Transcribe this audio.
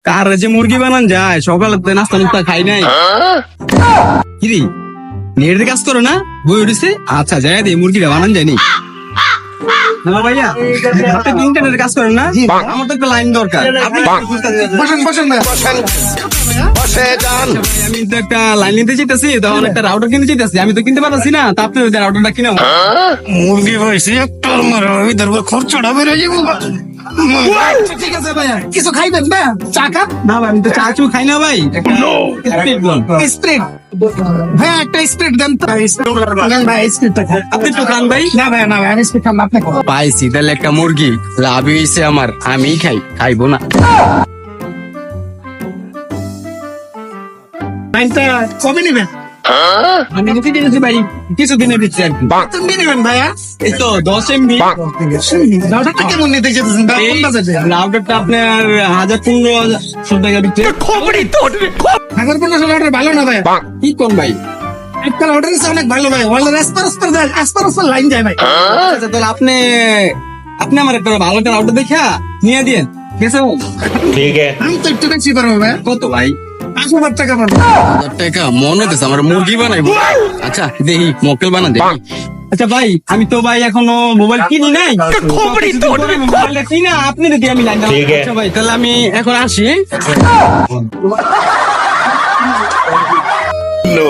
কার যে মুরগি বানান যায় সকালে তো নাস্তা নুস্তা খাই নাই। কিরি নেটের কাজ করো না বই উঠেছে? আচ্ছা যাই দিই মুরগিটা বানান যায়নি। হ্যালো ভাইয়া, আপনি কি ইন্টারনেটের কাজ করেন না? আমার তো একটা লাইন দরকার। আমি তো একটা লাইন নিতে চাইতেছি, তখন একটা রাউটার কিনতে চাইতেছি। আমি তো কিনতে পারছি না, তা আপনি রাউটারটা কিনা। মুরগি হয়েছে একটা খরচটা বেড়ে যাবো। ঠিক আছে ভাইয়া, কিছু খাইবেন না? চা কাপ? না ভাই, আমি তো চা চু খাই না ভাই। স্প্রিট ভাইয়া, একটা স্প্রিট দেন তো। নেন ভাই, স্প্রিটটা খান। আপনি তো খান ভাই। না ভাইয়া, না ভাই, আমি স্প্রিট খান না, আপনি খান। পাইছি তাহলে একটা মুরগি, লাভ হয়েছে আমার। আমি খাইবো না। লাইনটা কবে নেবেন? আমি নিতে দিয়েছি ভাই, কিছু দিনে দিচ্ছি আর কি। কত নেবেন ভাইয়া? এই তো 10 MB। রাউটারটা কেমন নিতে চাইতেছেন? কোন বাজেটে? রাউটারটা আপনার 1500 টাকা দিচ্ছে। 1500 রাউটার ভালো না ভাইয়া। কি কোন ভাই? একটা রাউটার আছে অনেক ভালো ভাই, ওয়ার্ল্ডের এসপার লাইন যায় ভাই। আচ্ছা তাহলে আপনি আমার একটা ভালো একটা রাউটার দেখা নিয়ে দিয়েন, ঠিক আছে? ঠিক আছে। আমি তো একটু বেশি পারবো ভাই, কত ভাই? 5000 টাকা পারবো। 1000 টাকা? মনে হচ্ছে আমার মুরগি বানাইবো। আচ্ছা দেখি মক্কেল বানা দেখি। আচ্ছা ভাই, আমি তো ভাই এখনো মোবাইল কিনি নাই। মোবাইলটা কিনা আপনি যদি আমি লাইন। ঠিক আছে। আচ্ছা ভাই, তাহলে আমি এখন আসি। No.